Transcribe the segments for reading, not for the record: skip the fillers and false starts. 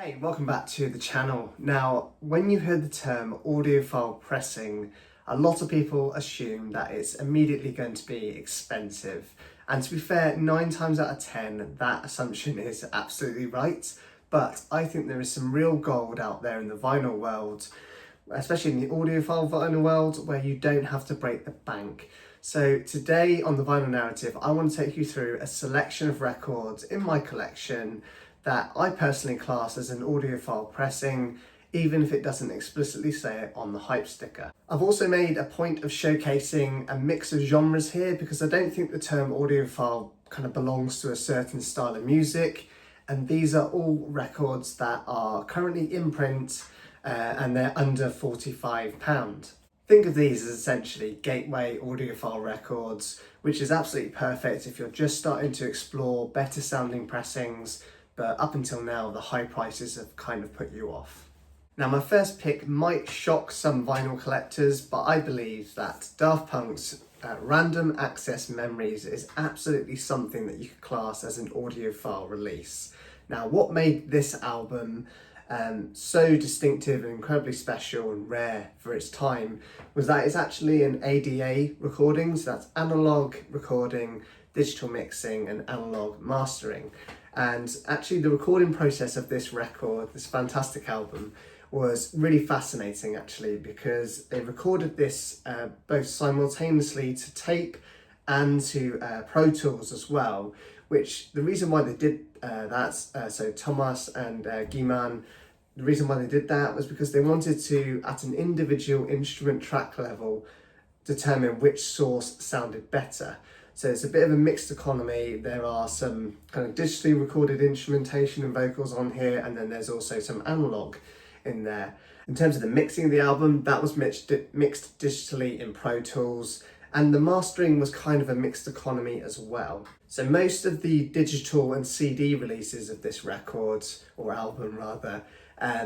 Hey, welcome back to the channel. Now, when you heard the term audiophile pressing, a lot of people assume that it's immediately going to be expensive. And to be fair, 9 times out of 10, that assumption is absolutely right. But I think there is some real gold out there in the vinyl world, especially in the audiophile vinyl world, where you don't have to break the bank. So today on the Vinyl Narrative, I want to take you through a selection of records in my collection that I personally class as an audiophile pressing, even if it doesn't explicitly say it on the hype sticker. I've also made a point of showcasing a mix of genres here because I don't think the term audiophile kind of belongs to a certain style of music, and these are all records that are currently in print and they're under £45. Think of these as essentially gateway audiophile records, which is absolutely perfect if you're just starting to explore better sounding pressings, but up until now the high prices have kind of put you off. Now my first pick might shock some vinyl collectors, but I believe that Daft Punk's Random Access Memories is absolutely something that you could class as an audiophile release. Now what made this album so distinctive and incredibly special and rare for its time was that it's actually an ADA recording, so that's analog recording, digital mixing and analog mastering. And actually the recording process of this record, this fantastic album, was really fascinating actually, because they recorded this both simultaneously to tape and to Pro Tools as well, which the reason why they did so Thomas and Guiman, the reason why they did that was because they wanted to, at an individual instrument track level, determine which source sounded better. So it's a bit of a mixed economy. There are some kind of digitally recorded instrumentation and vocals on here, and then there's also some analog in there. In terms of the mixing of the album, that was mixed digitally in Pro Tools, and the mastering was kind of a mixed economy as well. So most of the digital and CD releases of this record, or album rather,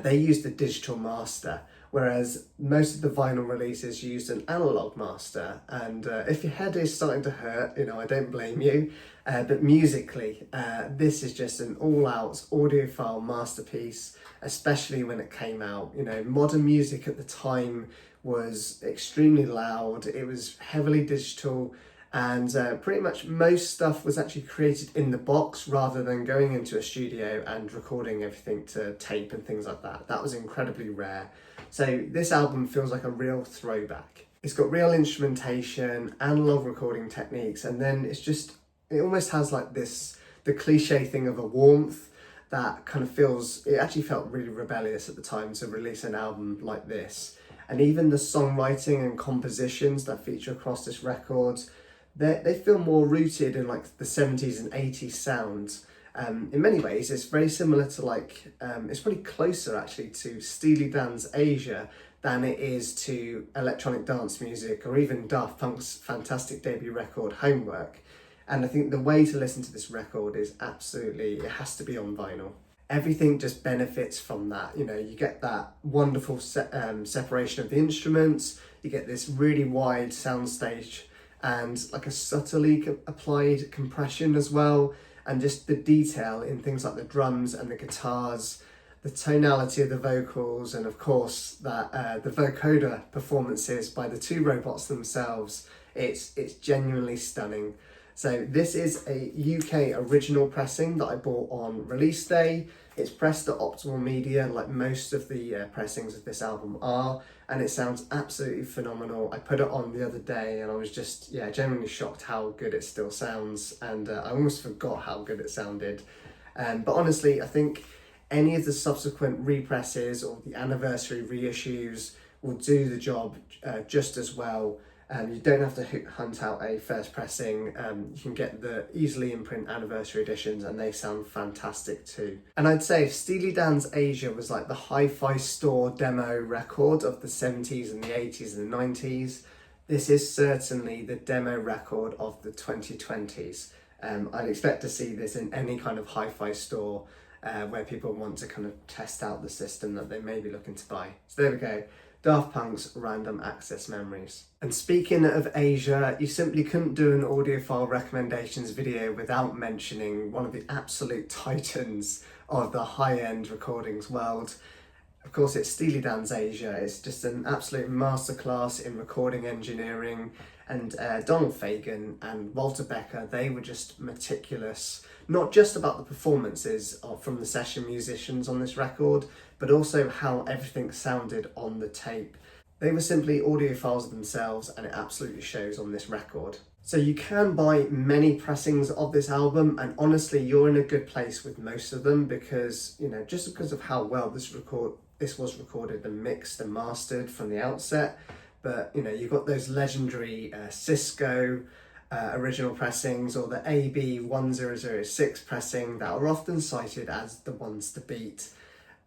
they used the digital master, whereas most of the vinyl releases used an analog master. And if your head is starting to hurt, I don't blame you, but musically, this is just an all-out audiophile masterpiece, especially when it came out. Modern music at the time was extremely loud, it was heavily digital, and pretty much most stuff was actually created in the box rather than going into a studio and recording everything to tape and things like that. That was incredibly rare. So this album feels like a real throwback. It's got real instrumentation, analog recording techniques, and then it almost has like the cliche thing of a warmth that kind of it actually felt really rebellious at the time to release an album like this. And even the songwriting and compositions that feature across this record, they feel more rooted in like the 70s and 80s sounds. In many ways, it's very similar to it's probably closer actually to Steely Dan's Asia than it is to electronic dance music or even Daft Punk's fantastic debut record, Homework. And I think the way to listen to this record is it has to be on vinyl. Everything just benefits from that. You get that wonderful separation of the instruments, you get this really wide soundstage and like a subtly applied compression as well, and just the detail in things like the drums and the guitars, the tonality of the vocals, and of course that the vocoder performances by the two robots themselves. It's genuinely stunning. So this is a UK original pressing that I bought on release day. It's pressed at optimal media like most of the pressings of this album are, and it sounds absolutely phenomenal. I put it on the other day and I was just genuinely shocked how good it still sounds, and I almost forgot how good it sounded. But honestly, I think any of the subsequent represses or the anniversary reissues will do the job just as well. You don't have to hunt out a first pressing, you can get the easily in print anniversary editions and they sound fantastic too. And I'd say if Steely Dan's Asia was like the hi-fi store demo record of the 70s and the 80s and the 90s, this is certainly the demo record of the 2020s. I'd expect to see this in any kind of hi-fi store where people want to kind of test out the system that they may be looking to buy. So there we go. Daft Punk's Random Access Memories. And speaking of Asia, you simply couldn't do an audiophile recommendations video without mentioning one of the absolute titans of the high-end recordings world. Of course, it's Steely Dan's Asia. It's just an absolute masterclass in recording engineering. And Donald Fagen and Walter Becker, they were just meticulous, not just about the performances from the session musicians on this record, but also how everything sounded on the tape. They were simply audiophiles themselves, and it absolutely shows on this record. So you can buy many pressings of this album, and honestly, you're in a good place with most of them because, just because of how well this was recorded and mixed and mastered from the outset. But you've got those legendary Cisco original pressings, or the AB1006 pressing that are often cited as the ones to beat.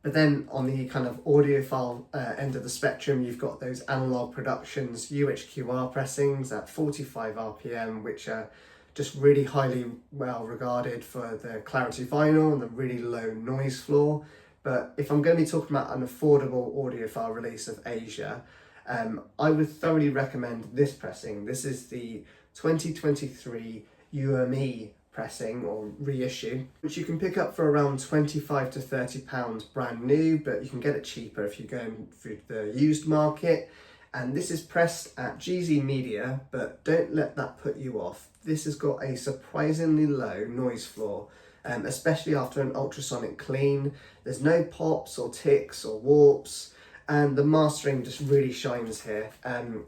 But then on the kind of audiophile end of the spectrum, you've got those Analog Productions UHQR pressings at 45 RPM, which are just really highly well regarded for the clarity vinyl and the really low noise floor. But if I'm going to be talking about an affordable audiophile release of Asia, I would thoroughly recommend this pressing. This is the 2023 UME pressing or reissue, which you can pick up for around £25 to £30 brand new, but you can get it cheaper if you're going through the used market. And this is pressed at GZ Media, but don't let that put you off. This has got a surprisingly low noise floor, especially after an ultrasonic clean. There's no pops or ticks or warps, and the mastering just really shines here.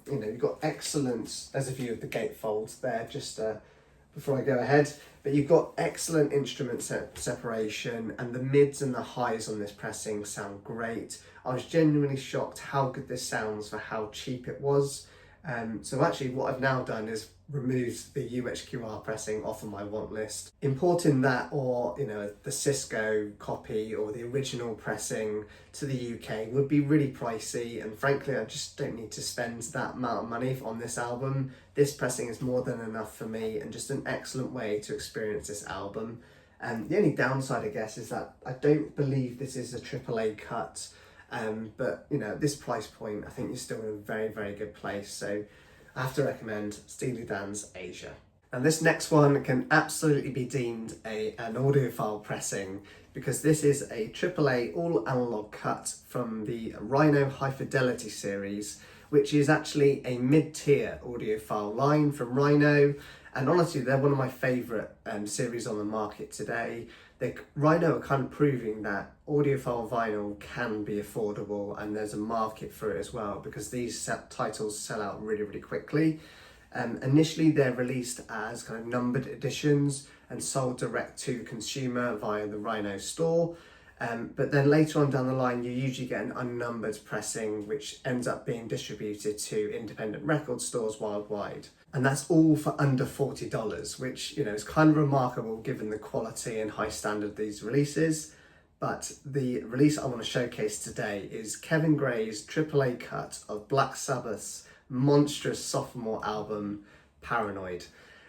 You've got excellent, there's a view of the gatefolds there just before I go ahead, but you've got excellent instrument separation, and the mids and the highs on this pressing sound great. I was genuinely shocked how good this sounds for how cheap it was. So actually what I've now done is removed the UHQR pressing off of my want list. Importing that, or the Cisco copy or the original pressing to the UK would be really pricey, and frankly I just don't need to spend that amount of money on this album. This pressing is more than enough for me, and just an excellent way to experience this album. The only downside, I guess, is that I don't believe this is a AAA cut. But at this price point, I think you're still in a very, very good place. So I have to recommend Steely Dan's Asia. And this next one can absolutely be deemed an audiophile pressing, because this is a AAA all analog cut from the Rhino High Fidelity series, which is actually a mid-tier audiophile line from Rhino. And honestly, they're one of my favourite series on the market today. Rhino are kind of proving that audiophile vinyl can be affordable, and there's a market for it as well, because these titles sell out really, really quickly. Initially, they're released as kind of numbered editions and sold direct to consumer via the Rhino store. But then later on down the line, you usually get an unnumbered pressing, which ends up being distributed to independent record stores worldwide. And that's all for under $40, which is kind of remarkable given the quality and high standard of these releases. But the release I want to showcase today is Kevin Gray's AAA cut of Black Sabbath's monstrous sophomore album, Paranoid.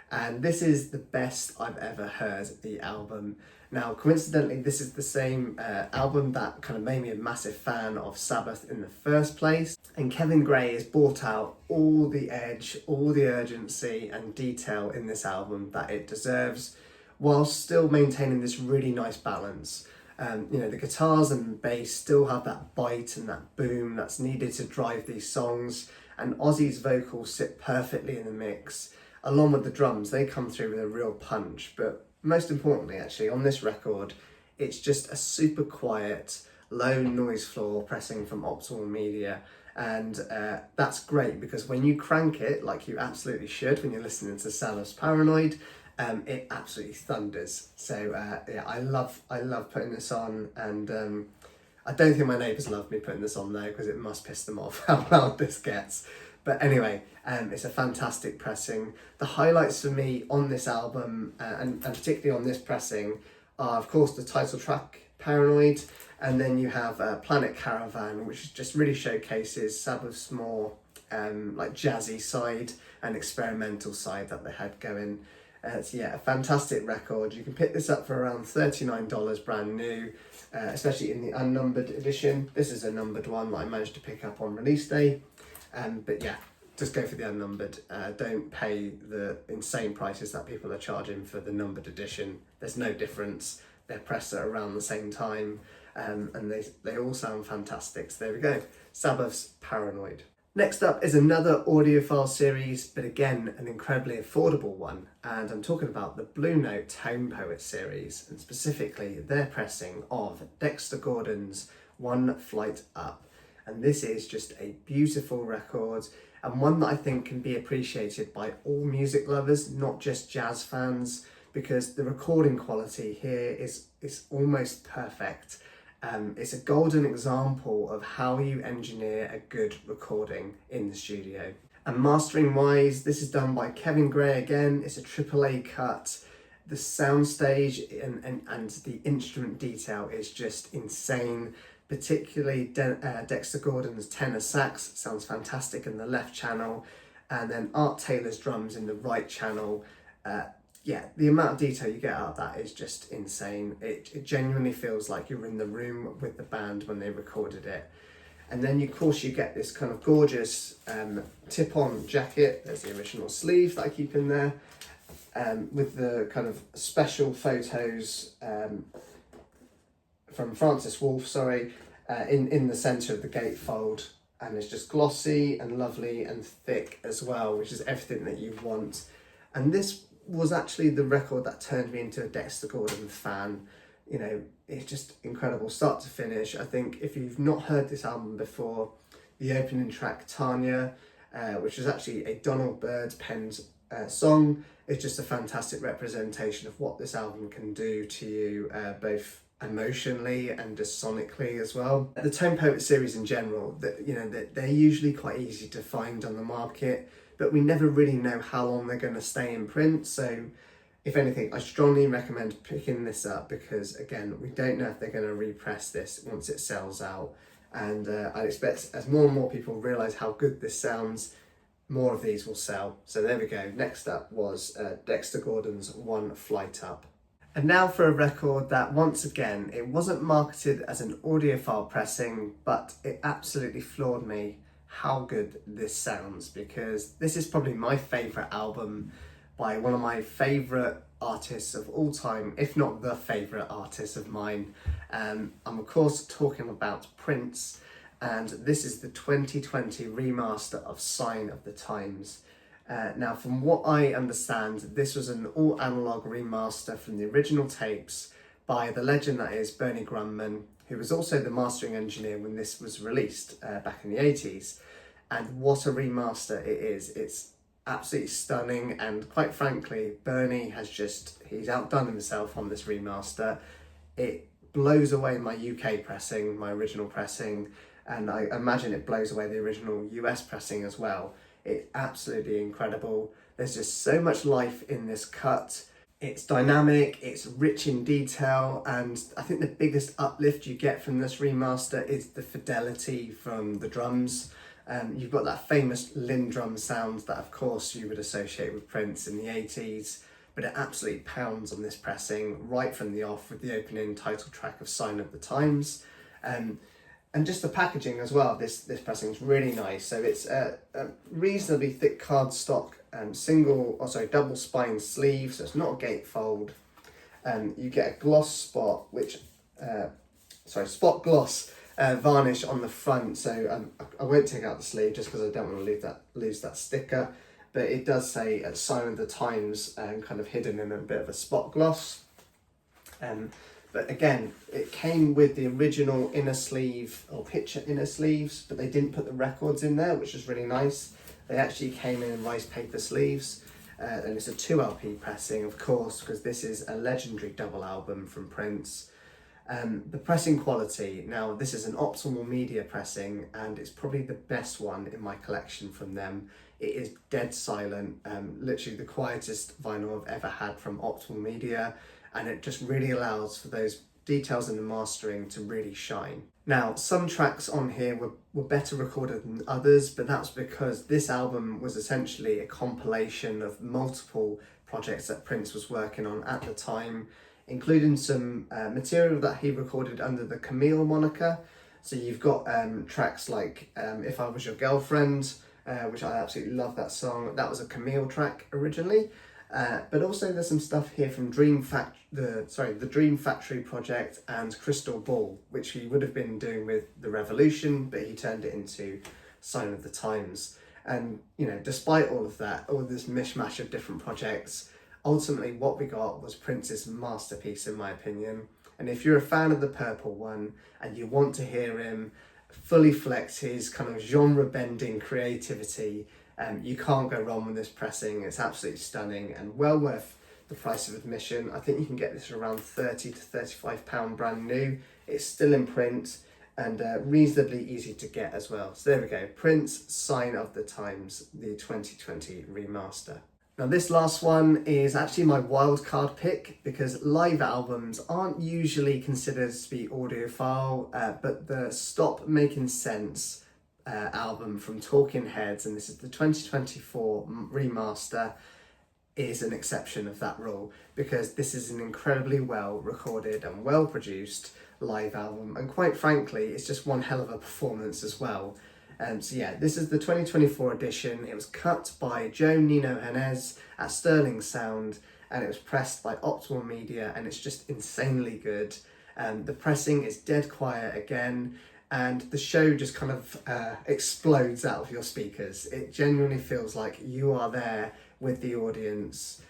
And this is the best I've ever heard the album. Now, coincidentally, this is the same album that kind of made me a massive fan of Sabbath in the first place. And Kevin Gray has brought out all the edge, all the urgency and detail in this album that it deserves, while still maintaining this really nice balance. The guitars and bass still have that bite and that boom that's needed to drive these songs, and Ozzy's vocals sit perfectly in the mix. Along with the drums, they come through with a real punch. But most importantly, actually, on this record, it's just a super quiet, low noise floor pressing from Optimal Media. And that's great, because when you crank it, like you absolutely should when you're listening to Sabbath's Paranoid, it absolutely thunders. So I love putting this on, and I don't think my neighbours love me putting this on though, because it must piss them off how loud this gets. But anyway, it's a fantastic pressing. The highlights for me on this album, and particularly on this pressing, are of course the title track, Paranoid, and then you have Planet Caravan, which just really showcases Sabbath's more like jazzy side and experimental side that they had going. It's a fantastic record. You can pick this up for around $39 brand new, especially in the unnumbered edition. This is a numbered one that I managed to pick up on release day. But yeah, just go for the unnumbered. Don't pay the insane prices that people are charging for the numbered edition. There's no difference. their presser around the same time, and they all sound fantastic. So there we go, Sabbath's Paranoid. Next up is another audiophile series, but again, an incredibly affordable one. And I'm talking about the Blue Note Tone Poet series, and specifically their pressing of Dexter Gordon's One Flight Up. And this is just a beautiful record, and one that I think can be appreciated by all music lovers, not just jazz fans, because the recording quality here is almost perfect. It's a golden example of how you engineer a good recording in the studio. And mastering wise, this is done by Kevin Gray again. It's a AAA cut. The soundstage and the instrument detail is just insane. Particularly Dexter Gordon's tenor sax sounds fantastic in the left channel, and then Art Taylor's drums in the right channel. Yeah, the amount of detail you get out of that is just insane. It genuinely feels like you're in the room with the band when they recorded it. And then of course you get this kind of gorgeous tip-on jacket. There's the original sleeve that I keep in there, with the kind of special photos from Francis Wolff, in the centre of the gatefold. And it's just glossy and lovely and thick as well, which is everything that you want. And this was actually the record that turned me into a Dexter Gordon fan. You know, it's just incredible start to finish. I think if you've not heard this album before, the opening track Tanya, which is actually a Donald Byrd penned song, is just a fantastic representation of what this album can do to you, both emotionally and just sonically as well. The Tone Poet series in general, they're usually quite easy to find on the market, but we never really know how long they're going to stay in print. So if anything, I strongly recommend picking this up, because again, we don't know if they're going to repress this once it sells out. And I expect as more and more people realise how good this sounds, more of these will sell. So there we go. Next up was Dexter Gordon's One Flight Up. And now for a record that, once again, it wasn't marketed as an audiophile pressing, but it absolutely floored me how good this sounds, because this is probably my favourite album by one of my favourite artists of all time, if not the favourite artist of mine. I'm of course talking about Prince, and this is the 2020 remaster of Sign of the Times. Now, from what I understand, this was an all analog remaster from the original tapes by the legend that is Bernie Grundman, who was also the mastering engineer when this was released back in the 80s. And what a remaster it is. It's absolutely stunning, and quite frankly, Bernie he's outdone himself on this remaster. It blows away my UK pressing, my original pressing, and I imagine it blows away the original US pressing as well. It's absolutely incredible. There's just so much life in this cut. It's dynamic, it's rich in detail, and I think the biggest uplift you get from this remaster is the fidelity from the drums. You've got that famous Linn drum sound that of course you would associate with Prince in the 80s, but it absolutely pounds on this pressing right from the off with the opening title track of Sign of the Times. And just the packaging as well, this pressing is really nice. So it's a reasonably thick cardstock double spine sleeve, so it's not a gatefold. You get a gloss spot, spot gloss varnish on the front. So I won't take out the sleeve just because I don't want to lose that sticker. But it does say Sign of the Times kind of hidden in a bit of a spot gloss. But again, it came with the original inner sleeve or picture inner sleeves, but they didn't put the records in there, which was really nice. They actually came in rice paper sleeves, and it's a 2 LP pressing, of course, because this is a legendary double album from Prince. The pressing quality, now this is an Optimal Media pressing, and it's probably the best one in my collection from them. It is dead silent, literally the quietest vinyl I've ever had from Optimal Media. And it just really allows for those details in the mastering to really shine. Now, some tracks on here were better recorded than others, but that's because this album was essentially a compilation of multiple projects that Prince was working on at the time, including some material that he recorded under the Camille moniker. So you've got tracks like If I Was Your Girlfriend, which I absolutely love that song. That was a Camille track originally. But also there's some stuff here from the Dream Factory project and Crystal Ball, which he would have been doing with The Revolution, but he turned it into Sign of the Times. And, despite all of that, all this mishmash of different projects, ultimately what we got was Prince's masterpiece, in my opinion. And if you're a fan of the purple one and you want to hear him fully flex his kind of genre-bending creativity, you can't go wrong with this pressing. It's absolutely stunning and well worth the price of admission. I think you can get this for around £30 to £35 brand new. It's still in print and reasonably easy to get as well. So there we go, Prince, Sign of the Times, the 2020 remaster. Now this last one is actually my wildcard pick because live albums aren't usually considered to be audiophile, but the Stop Making Sense album from Talking Heads, and this is the 2024 remaster, is an exception of that rule because this is an incredibly well recorded and well produced live album, and quite frankly it's just one hell of a performance as well. So yeah, this is the 2024 edition. It was cut by Joe Nino Henez at Sterling Sound and it was pressed by Optimal Media, and it's just insanely good. The pressing is dead quiet again, and the show just kind of explodes out of your speakers. It genuinely feels like you are there with the audience,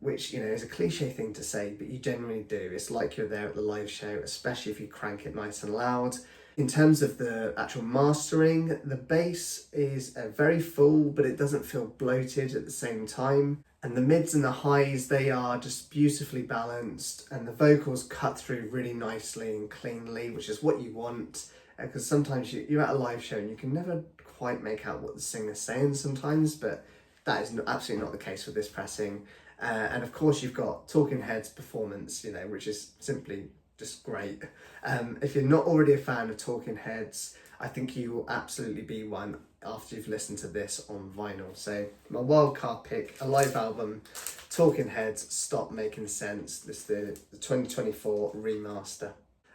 which is a cliche thing to say, but you genuinely do. It's like you're there at the live show, especially if you crank it nice and loud. In terms of the actual mastering, the bass is very full, but it doesn't feel bloated at the same time. And the mids and the highs, they are just beautifully balanced, and the vocals cut through really nicely and cleanly, which is what you want, because sometimes you're at a live show and you can never quite make out what the singer's saying sometimes, but that is absolutely not the case with this pressing. And of course you've got Talking Heads performance, which is simply just great. If you're not already a fan of Talking Heads, I think you will absolutely be one after you've listened to this on vinyl. So my wildcard pick, a live album, Talking Heads, Stop Making Sense. This is the 2024 remaster.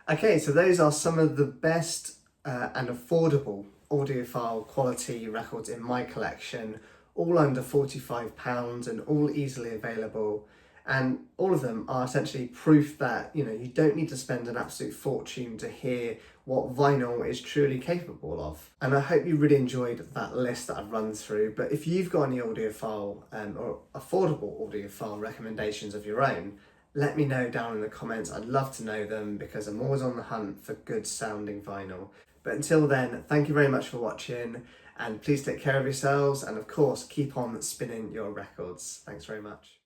Okay, so those are some of the best and affordable audiophile quality records in my collection, all under £45 and all easily available. And all of them are essentially proof that, you don't need to spend an absolute fortune to hear what vinyl is truly capable of. And I hope you really enjoyed that list that I've run through. But if you've got any audiophile or affordable audiophile recommendations of your own, let me know down in the comments. I'd love to know them because I'm always on the hunt for good sounding vinyl. But until then, thank you very much for watching, and please take care of yourselves, and of course, keep on spinning your records. Thanks very much.